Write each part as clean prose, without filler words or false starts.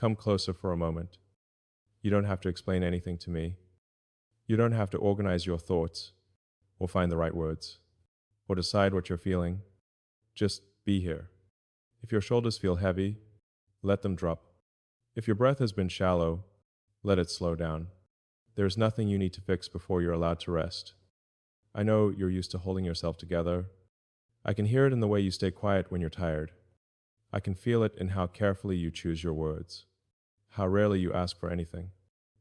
Come closer for a moment. You don't have to explain anything to me. You don't have to organize your thoughts, or find the right words, or decide what you're feeling. Just be here. If your shoulders feel heavy, let them drop. If your breath has been shallow, let it slow down. There's nothing you need to fix before you're allowed to rest. I know you're used to holding yourself together. I can hear it in the way you stay quiet when you're tired. I can feel it in how carefully you choose your words, how rarely you ask for anything,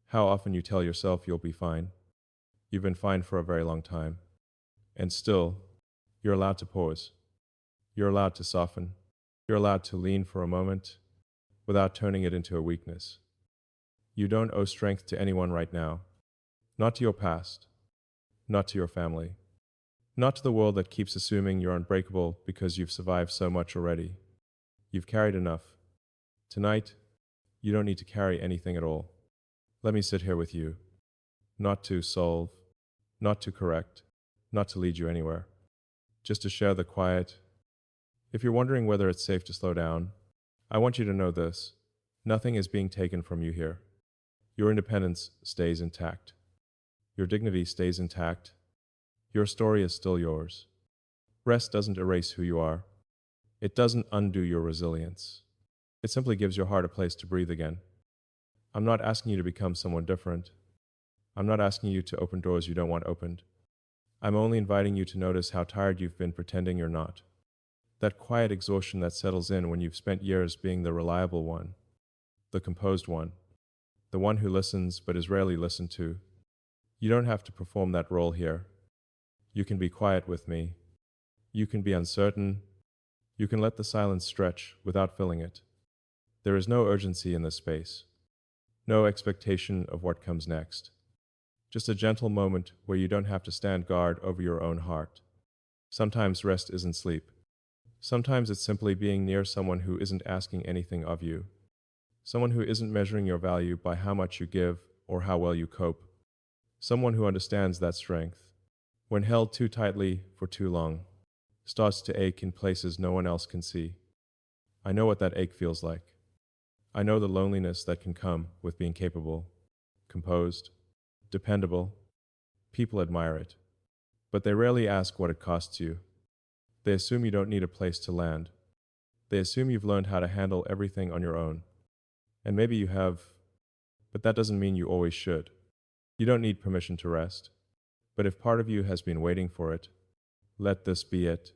how often you tell yourself you'll be fine. You've been fine for a very long time. And still, you're allowed to pause. You're allowed to soften. You're allowed to lean for a moment without turning it into a weakness. You don't owe strength to anyone right now. Not to your past. Not to your family. Not to the world that keeps assuming you're unbreakable because you've survived so much already. You've carried enough. Tonight, you don't need to carry anything at all. Let me sit here with you. Not to solve, not to correct, not to lead you anywhere. Just to share the quiet. If you're wondering whether it's safe to slow down, I want you to know this. Nothing is being taken from you here. Your independence stays intact. Your dignity stays intact. Your story is still yours. Rest doesn't erase who you are. It doesn't undo your resilience. It simply gives your heart a place to breathe again. I'm not asking you to become someone different. I'm not asking you to open doors you don't want opened. I'm only inviting you to notice how tired you've been pretending you're not. That quiet exhaustion that settles in when you've spent years being the reliable one, the composed one, the one who listens but is rarely listened to. You don't have to perform that role here. You can be quiet with me. You can be uncertain. You can let the silence stretch without filling it. There is no urgency in this space. No expectation of what comes next. Just a gentle moment where you don't have to stand guard over your own heart. Sometimes rest isn't sleep. Sometimes it's simply being near someone who isn't asking anything of you. Someone who isn't measuring your value by how much you give or how well you cope. Someone who understands that strength, when held too tightly for too long, starts to ache in places no one else can see. I know what that ache feels like. I know the loneliness that can come with being capable, composed, dependable. People admire it, but they rarely ask what it costs you. They assume you don't need a place to land. They assume you've learned how to handle everything on your own. And maybe you have, but that doesn't mean you always should. You don't need permission to rest. But if part of you has been waiting for it, let this be it.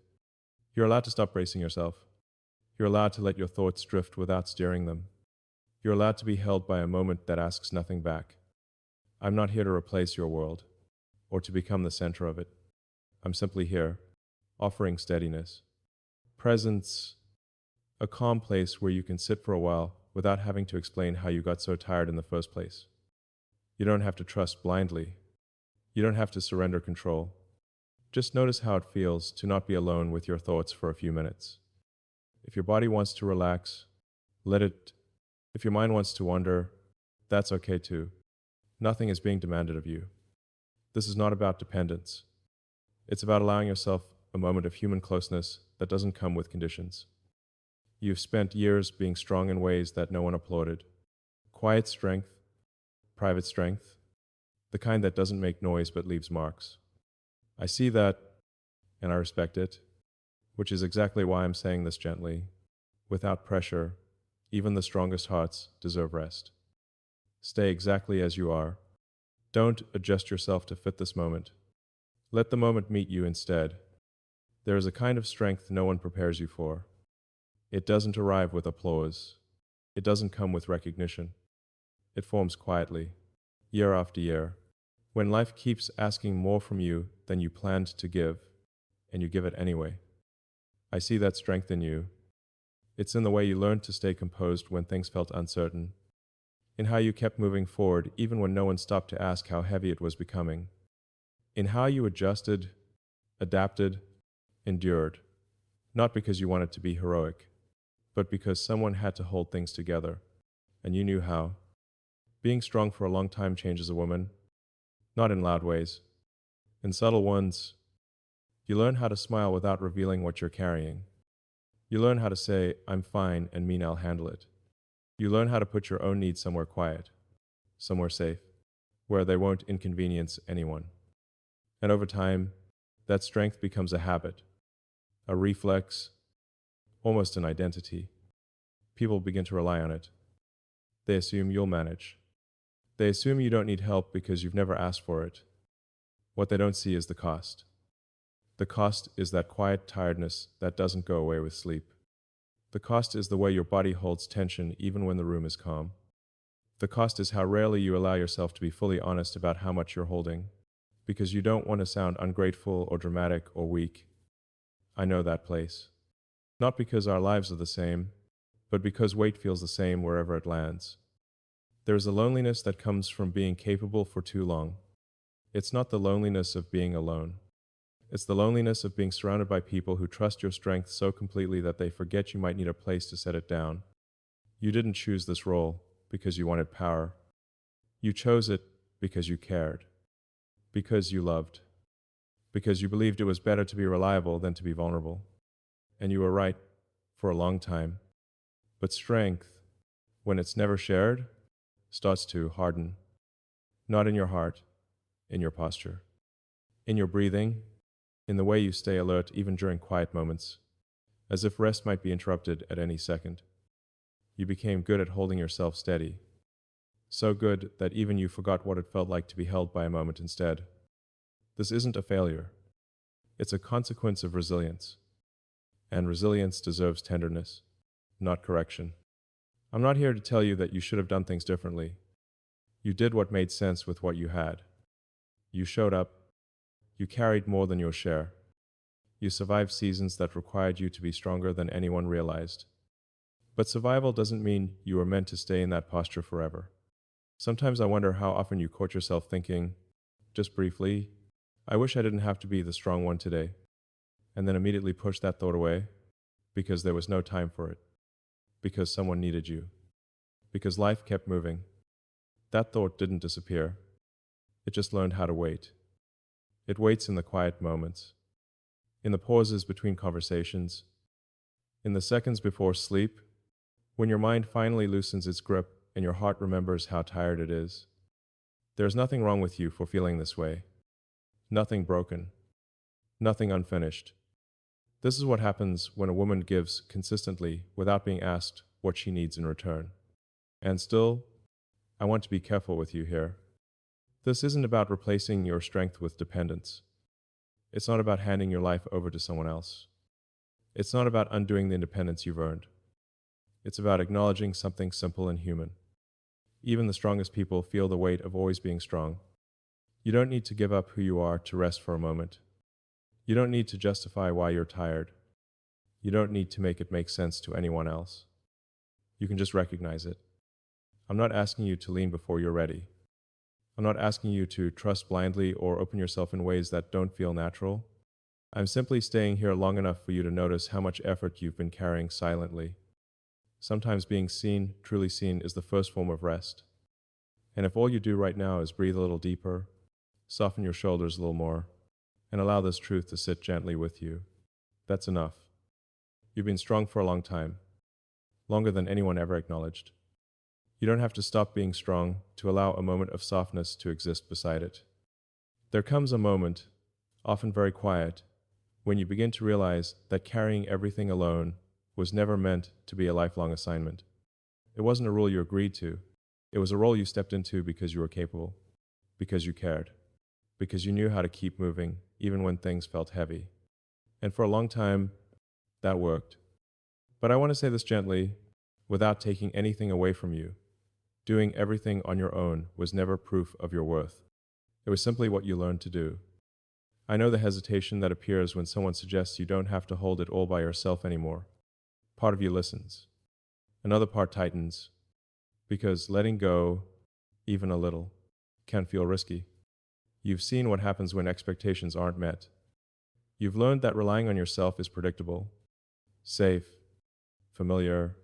You're allowed to stop bracing yourself. You're allowed to let your thoughts drift without steering them. You're allowed to be held by a moment that asks nothing back. I'm not here to replace your world, or to become the center of it. I'm simply here, offering steadiness, presence, a calm place where you can sit for a while without having to explain how you got so tired in the first place. You don't have to trust blindly. You don't have to surrender control. Just notice how it feels to not be alone with your thoughts for a few minutes. If your body wants to relax, let it. If your mind wants to wander, that's okay too. Nothing is being demanded of you. This is not about dependence. It's about allowing yourself a moment of human closeness that doesn't come with conditions. You've spent years being strong in ways that no one applauded. Quiet strength, private strength, the kind that doesn't make noise but leaves marks. I see that, and I respect it, which is exactly why I'm saying this gently. Without pressure, even the strongest hearts deserve rest. Stay exactly as you are. Don't adjust yourself to fit this moment. Let the moment meet you instead. There is a kind of strength no one prepares you for. It doesn't arrive with applause. It doesn't come with recognition. It forms quietly, year after year, when life keeps asking more from you than you planned to give, and you give it anyway. I see that strength in you. It's in the way you learned to stay composed when things felt uncertain, in how you kept moving forward even when no one stopped to ask how heavy it was becoming, in how you adjusted, adapted, endured, not because you wanted to be heroic, but because someone had to hold things together, and you knew how. Being strong for a long time changes a woman, not in loud ways. In subtle ones, you learn how to smile without revealing what you're carrying. You learn how to say, I'm fine, and mean I'll handle it. You learn how to put your own needs somewhere quiet, somewhere safe, where they won't inconvenience anyone. And over time, that strength becomes a habit, a reflex, almost an identity. People begin to rely on it. They assume you'll manage. They assume you don't need help because you've never asked for it. What they don't see is the cost. The cost is that quiet tiredness that doesn't go away with sleep. The cost is the way your body holds tension even when the room is calm. The cost is how rarely you allow yourself to be fully honest about how much you're holding, because you don't want to sound ungrateful or dramatic or weak. I know that place. Not because our lives are the same, but because weight feels the same wherever it lands. There is a loneliness that comes from being capable for too long. It's not the loneliness of being alone. It's the loneliness of being surrounded by people who trust your strength so completely that they forget you might need a place to set it down. You didn't choose this role because you wanted power. You chose it because you cared, because you loved, because you believed it was better to be reliable than to be vulnerable. And you were right for a long time. But strength, when it's never shared, starts to harden. Not in your heart, in your posture, in your breathing, in the way you stay alert even during quiet moments, as if rest might be interrupted at any second. You became good at holding yourself steady, so good that even you forgot what it felt like to be held by a moment instead. This isn't a failure. It's a consequence of resilience. And resilience deserves tenderness, not correction. I'm not here to tell you that you should have done things differently. You did what made sense with what you had. You showed up. You carried more than your share. You survived seasons that required you to be stronger than anyone realized. But survival doesn't mean you were meant to stay in that posture forever. Sometimes I wonder how often you caught yourself thinking, just briefly, I wish I didn't have to be the strong one today, and then immediately pushed that thought away because there was no time for it, because someone needed you, because life kept moving. That thought didn't disappear. It just learned how to wait. It waits in the quiet moments, in the pauses between conversations, in the seconds before sleep, when your mind finally loosens its grip and your heart remembers how tired it is. There's nothing wrong with you for feeling this way. Nothing broken. Nothing unfinished. This is what happens when a woman gives consistently without being asked what she needs in return. And still, I want to be careful with you here. This isn't about replacing your strength with dependence. It's not about handing your life over to someone else. It's not about undoing the independence you've earned. It's about acknowledging something simple and human. Even the strongest people feel the weight of always being strong. You don't need to give up who you are to rest for a moment. You don't need to justify why you're tired. You don't need to make it make sense to anyone else. You can just recognize it. I'm not asking you to lean before you're ready. I'm not asking you to trust blindly or open yourself in ways that don't feel natural. I'm simply staying here long enough for you to notice how much effort you've been carrying silently. Sometimes being seen, truly seen, is the first form of rest. And if all you do right now is breathe a little deeper, soften your shoulders a little more, and allow this truth to sit gently with you, that's enough. You've been strong for a long time, longer than anyone ever acknowledged. You don't have to stop being strong to allow a moment of softness to exist beside it. There comes a moment, often very quiet, when you begin to realize that carrying everything alone was never meant to be a lifelong assignment. It wasn't a role you agreed to. It was a role you stepped into because you were capable, because you cared, because you knew how to keep moving even when things felt heavy. And for a long time, that worked. But I want to say this gently, without taking anything away from you. Doing everything on your own was never proof of your worth. It was simply what you learned to do. I know the hesitation that appears when someone suggests you don't have to hold it all by yourself anymore. Part of you listens. Another part tightens, because letting go, even a little, can feel risky. You've seen what happens when expectations aren't met. You've learned that relying on yourself is predictable, safe, familiar.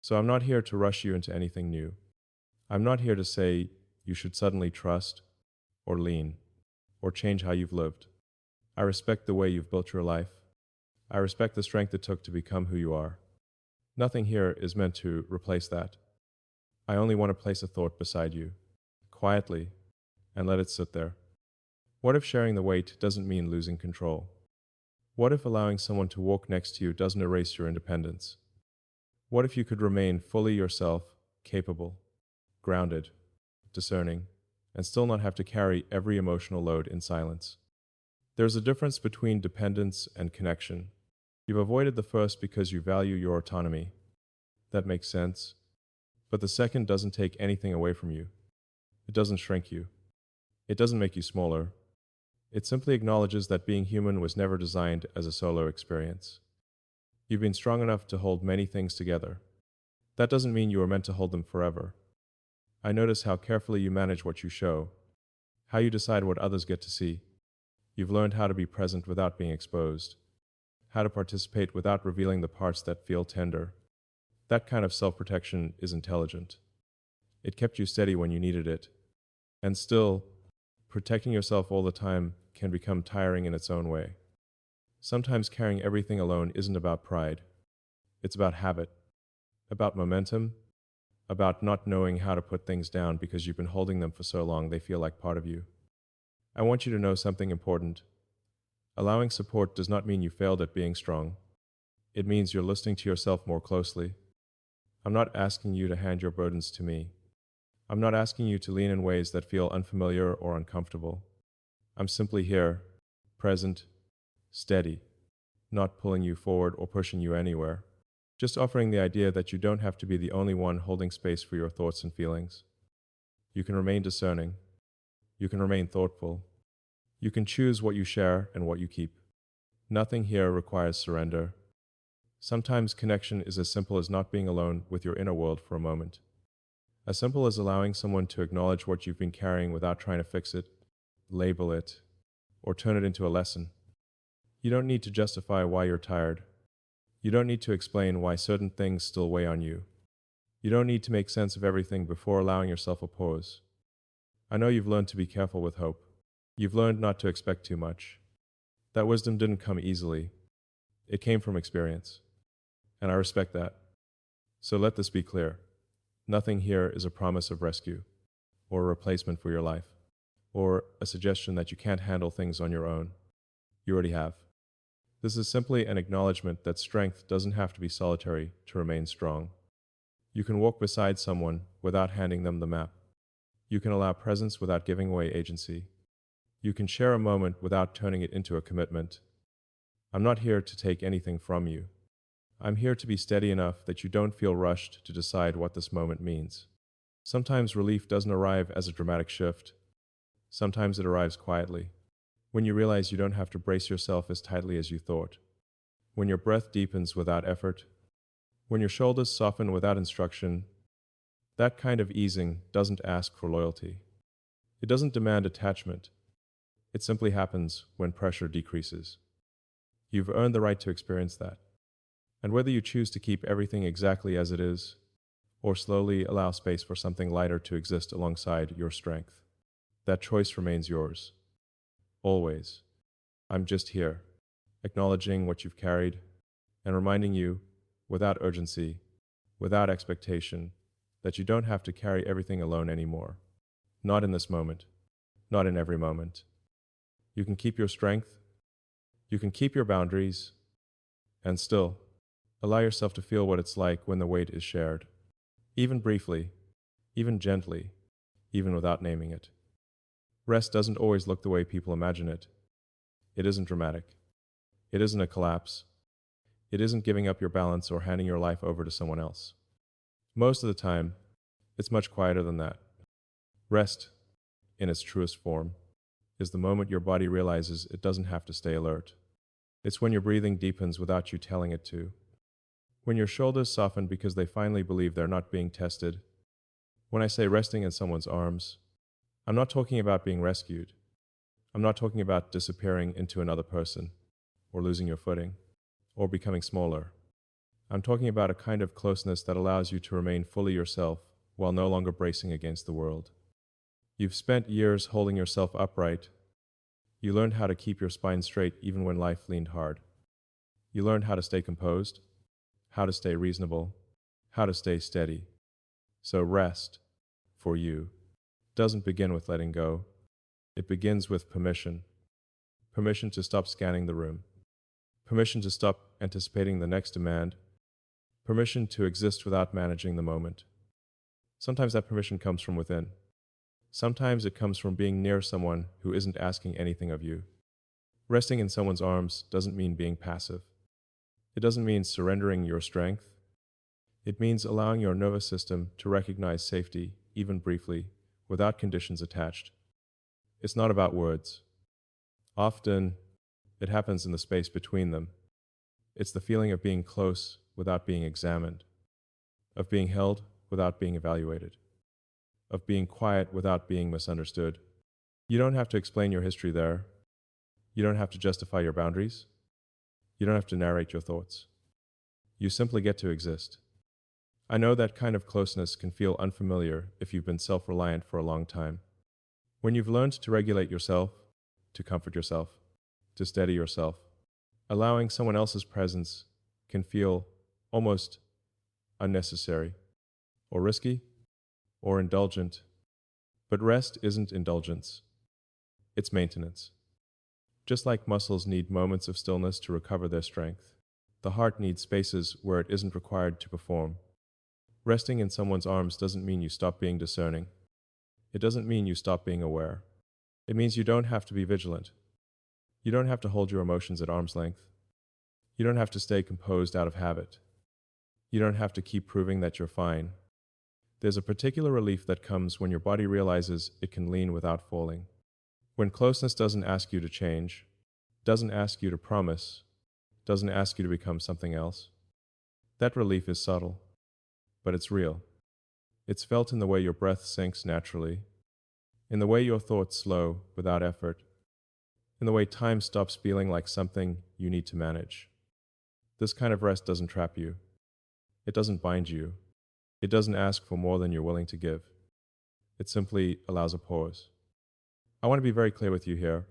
So I'm not here to rush you into anything new. I'm not here to say you should suddenly trust, or lean, or change how you've lived. I respect the way you've built your life. I respect the strength it took to become who you are. Nothing here is meant to replace that. I only want to place a thought beside you, quietly, and let it sit there. What if sharing the weight doesn't mean losing control? What if allowing someone to walk next to you doesn't erase your independence? What if you could remain fully yourself, capable, grounded, discerning, and still not have to carry every emotional load in silence? There's a difference between dependence and connection. You've avoided the first because you value your autonomy. That makes sense. But the second doesn't take anything away from you. It doesn't shrink you. It doesn't make you smaller. It simply acknowledges that being human was never designed as a solo experience. You've been strong enough to hold many things together. That doesn't mean you were meant to hold them forever. I notice how carefully you manage what you show, how you decide what others get to see. You've learned how to be present without being exposed, how to participate without revealing the parts that feel tender. That kind of self-protection is intelligent. It kept you steady when you needed it. And still, protecting yourself all the time can become tiring in its own way. Sometimes carrying everything alone isn't about pride. It's about habit, about momentum, about not knowing how to put things down because you've been holding them for so long they feel like part of you. I want you to know something important. Allowing support does not mean you failed at being strong. It means you're listening to yourself more closely. I'm not asking you to hand your burdens to me. I'm not asking you to lean in ways that feel unfamiliar or uncomfortable. I'm simply here, present, steady, not pulling you forward or pushing you anywhere. Just offering the idea that you don't have to be the only one holding space for your thoughts and feelings. You can remain discerning. You can remain thoughtful. You can choose what you share and what you keep. Nothing here requires surrender. Sometimes connection is as simple as not being alone with your inner world for a moment. As simple as allowing someone to acknowledge what you've been carrying without trying to fix it, label it, or turn it into a lesson. You don't need to justify why you're tired. You don't need to explain why certain things still weigh on you. You don't need to make sense of everything before allowing yourself a pause. I know you've learned to be careful with hope. You've learned not to expect too much. That wisdom didn't come easily. It came from experience. And I respect that. So let this be clear. Nothing here is a promise of rescue, or a replacement for your life, or a suggestion that you can't handle things on your own. You already have. This is simply an acknowledgement that strength doesn't have to be solitary to remain strong. You can walk beside someone without handing them the map. You can allow presence without giving away agency. You can share a moment without turning it into a commitment. I'm not here to take anything from you. I'm here to be steady enough that you don't feel rushed to decide what this moment means. Sometimes relief doesn't arrive as a dramatic shift. Sometimes it arrives quietly, when you realize you don't have to brace yourself as tightly as you thought, when your breath deepens without effort, when your shoulders soften without instruction. That kind of easing doesn't ask for loyalty. It doesn't demand attachment. It simply happens when pressure decreases. You've earned the right to experience that. And whether you choose to keep everything exactly as it is, or slowly allow space for something lighter to exist alongside your strength, that choice remains yours. Always. I'm just here, acknowledging what you've carried, and reminding you, without urgency, without expectation, that you don't have to carry everything alone anymore. Not in this moment. Not in every moment. You can keep your strength. You can keep your boundaries. And still, allow yourself to feel what it's like when the weight is shared. Even briefly, even gently, even without naming it. Rest doesn't always look the way people imagine it. It isn't dramatic. It isn't a collapse. It isn't giving up your balance or handing your life over to someone else. Most of the time, it's much quieter than that. Rest, in its truest form, is the moment your body realizes it doesn't have to stay alert. It's when your breathing deepens without you telling it to. When your shoulders soften because they finally believe they're not being tested. When I say resting in someone's arms, I'm not talking about being rescued. I'm not talking about disappearing into another person, or losing your footing, or becoming smaller. I'm talking about a kind of closeness that allows you to remain fully yourself while no longer bracing against the world. You've spent years holding yourself upright. You learned how to keep your spine straight even when life leaned hard. You learned how to stay composed, how to stay reasonable, how to stay steady. So rest, for you, doesn't begin with letting go. It begins with permission. Permission to stop scanning the room. Permission to stop anticipating the next demand. Permission to exist without managing the moment. Sometimes that permission comes from within. Sometimes it comes from being near someone who isn't asking anything of you. Resting in someone's arms doesn't mean being passive. It doesn't mean surrendering your strength. It means allowing your nervous system to recognize safety, even briefly, without conditions attached. It's not about words. Often, it happens in the space between them. It's the feeling of being close without being examined, of being held without being evaluated, of being quiet without being misunderstood. You don't have to explain your history there. You don't have to justify your boundaries. You don't have to narrate your thoughts. You simply get to exist. I know that kind of closeness can feel unfamiliar if you've been self-reliant for a long time. When you've learned to regulate yourself, to comfort yourself, to steady yourself, allowing someone else's presence can feel almost unnecessary, or risky, or indulgent. But rest isn't indulgence. It's maintenance. Just like muscles need moments of stillness to recover their strength, the heart needs spaces where it isn't required to perform. Resting in someone's arms doesn't mean you stop being discerning. It doesn't mean you stop being aware. It means you don't have to be vigilant. You don't have to hold your emotions at arm's length. You don't have to stay composed out of habit. You don't have to keep proving that you're fine. There's a particular relief that comes when your body realizes it can lean without falling. When closeness doesn't ask you to change, doesn't ask you to promise, doesn't ask you to become something else. That relief is subtle, but it's real. It's felt in the way your breath sinks naturally, in the way your thoughts slow without effort, in the way time stops feeling like something you need to manage. This kind of rest doesn't trap you. It doesn't bind you. It doesn't ask for more than you're willing to give. It simply allows a pause. I want to be very clear with you here.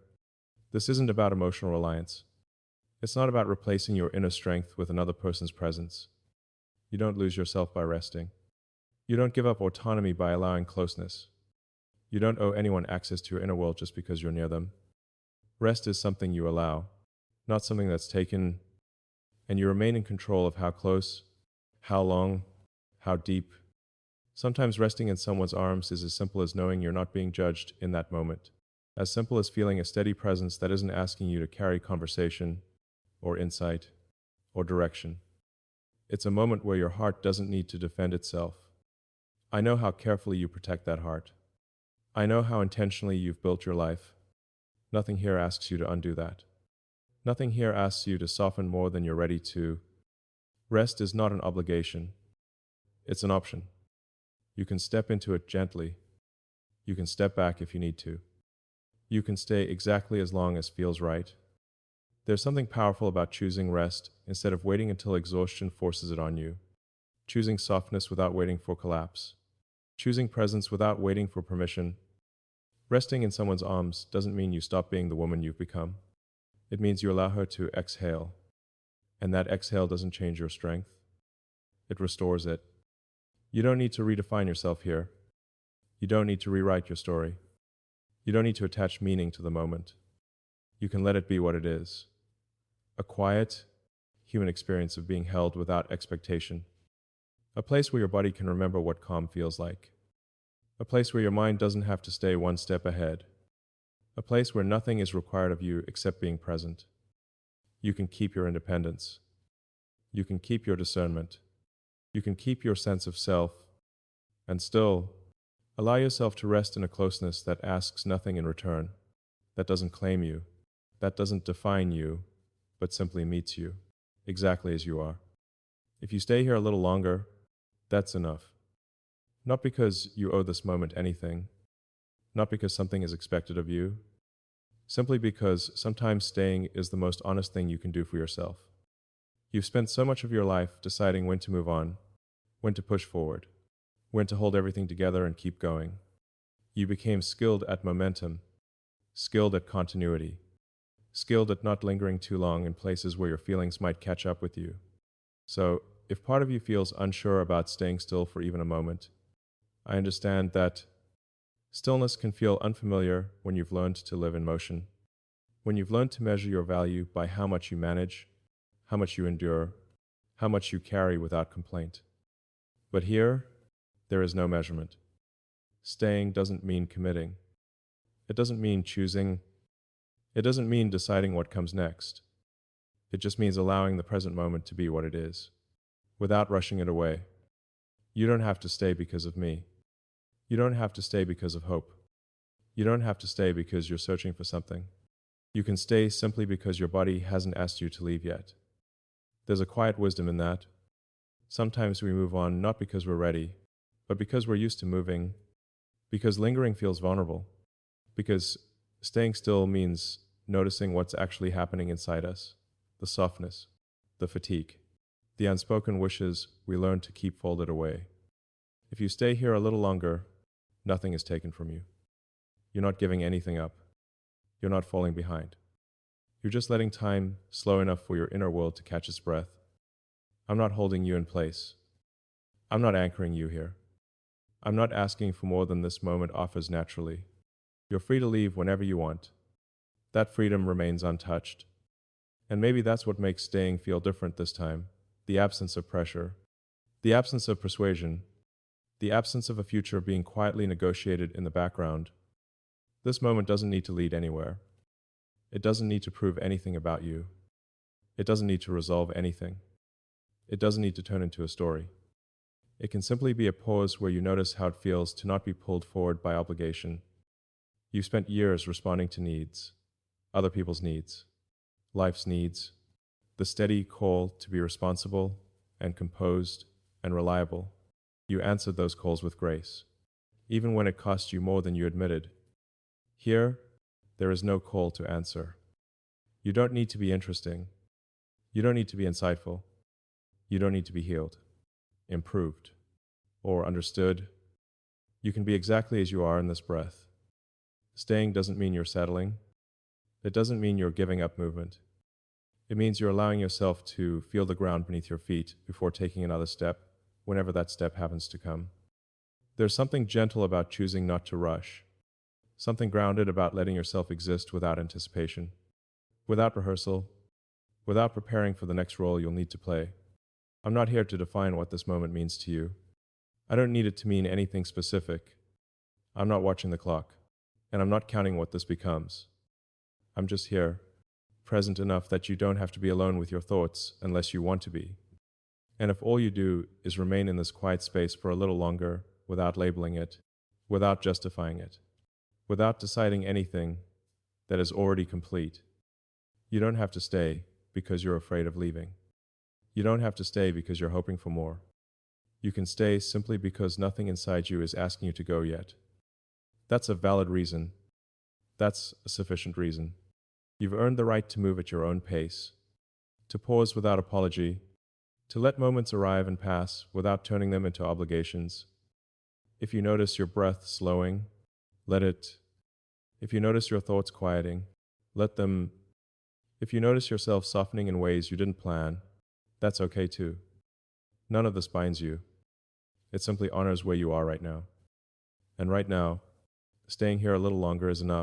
This isn't about emotional reliance. It's not about replacing your inner strength with another person's presence. You don't lose yourself by resting. You don't give up autonomy by allowing closeness. You don't owe anyone access to your inner world just because you're near them. Rest is something you allow, not something that's taken, and you remain in control of how close, how long, how deep. Sometimes resting in someone's arms is as simple as knowing you're not being judged in that moment, as simple as feeling a steady presence that isn't asking you to carry conversation, or insight, or direction. It's a moment where your heart doesn't need to defend itself. I know how carefully you protect that heart. I know how intentionally you've built your life. Nothing here asks you to undo that. Nothing here asks you to soften more than you're ready to. Rest is not an obligation. It's an option. You can step into it gently. You can step back if you need to. You can stay exactly as long as feels right. There's something powerful about choosing rest instead of waiting until exhaustion forces it on you. Choosing softness without waiting for collapse. Choosing presence without waiting for permission. Resting in someone's arms doesn't mean you stop being the woman you've become. It means you allow her to exhale. And that exhale doesn't change your strength. It restores it. You don't need to redefine yourself here. You don't need to rewrite your story. You don't need to attach meaning to the moment. You can let it be what it is. A quiet, human experience of being held without expectation. A place where your body can remember what calm feels like. A place where your mind doesn't have to stay one step ahead. A place where nothing is required of you except being present. You can keep your independence. You can keep your discernment. You can keep your sense of self, and still allow yourself to rest in a closeness that asks nothing in return, that doesn't claim you, that doesn't define you, but simply meets you, exactly as you are. If you stay here a little longer, that's enough. Not because you owe this moment anything, not because something is expected of you, simply because sometimes staying is the most honest thing you can do for yourself. You've spent so much of your life deciding when to move on, when to push forward, when to hold everything together and keep going. You became skilled at momentum, skilled at continuity, skilled at not lingering too long in places where your feelings might catch up with you. So, if part of you feels unsure about staying still for even a moment, I understand that stillness can feel unfamiliar when you've learned to live in motion, when you've learned to measure your value by how much you manage, how much you endure, how much you carry without complaint. But here, there is no measurement. Staying doesn't mean committing. It doesn't mean choosing. It doesn't mean deciding what comes next. It just means allowing the present moment to be what it is, without rushing it away. You don't have to stay because of me. You don't have to stay because of hope. You don't have to stay because you're searching for something. You can stay simply because your body hasn't asked you to leave yet. There's a quiet wisdom in that. Sometimes we move on not because we're ready, but because we're used to moving, because lingering feels vulnerable, because staying still means noticing what's actually happening inside us, the softness, the fatigue, the unspoken wishes we learn to keep folded away. If you stay here a little longer, nothing is taken from you. You're not giving anything up. You're not falling behind. You're just letting time slow enough for your inner world to catch its breath. I'm not holding you in place. I'm not anchoring you here. I'm not asking for more than this moment offers naturally. You're free to leave whenever you want. That freedom remains untouched. And maybe that's what makes staying feel different this time. The absence of pressure, the absence of persuasion, the absence of a future being quietly negotiated in the background. This moment doesn't need to lead anywhere. It doesn't need to prove anything about you. It doesn't need to resolve anything. It doesn't need to turn into a story. It can simply be a pause where you notice how it feels to not be pulled forward by obligation. You've spent years responding to needs, other people's needs, life's needs, the steady call to be responsible and composed and reliable. You answered those calls with grace, even when it cost you more than you admitted. Here, there is no call to answer. You don't need to be interesting. You don't need to be insightful. You don't need to be healed, improved, or understood. You can be exactly as you are in this breath. Staying doesn't mean you're settling. It doesn't mean you're giving up movement. It means you're allowing yourself to feel the ground beneath your feet before taking another step, whenever that step happens to come. There's something gentle about choosing not to rush, something grounded about letting yourself exist without anticipation, without rehearsal, without preparing for the next role you'll need to play. I'm not here to define what this moment means to you. I don't need it to mean anything specific. I'm not watching the clock, and I'm not counting what this becomes. I'm just here, present enough that you don't have to be alone with your thoughts unless you want to be. And if all you do is remain in this quiet space for a little longer without labeling it, without justifying it, without deciding anything that is already complete, you don't have to stay because you're afraid of leaving. You don't have to stay because you're hoping for more. You can stay simply because nothing inside you is asking you to go yet. That's a valid reason. That's a sufficient reason. You've earned the right to move at your own pace, to pause without apology, to let moments arrive and pass without turning them into obligations. If you notice your breath slowing, let it. If you notice your thoughts quieting, let them. If you notice yourself softening in ways you didn't plan, that's okay too. None of this binds you. It simply honors where you are right now. And right now, staying here a little longer is enough.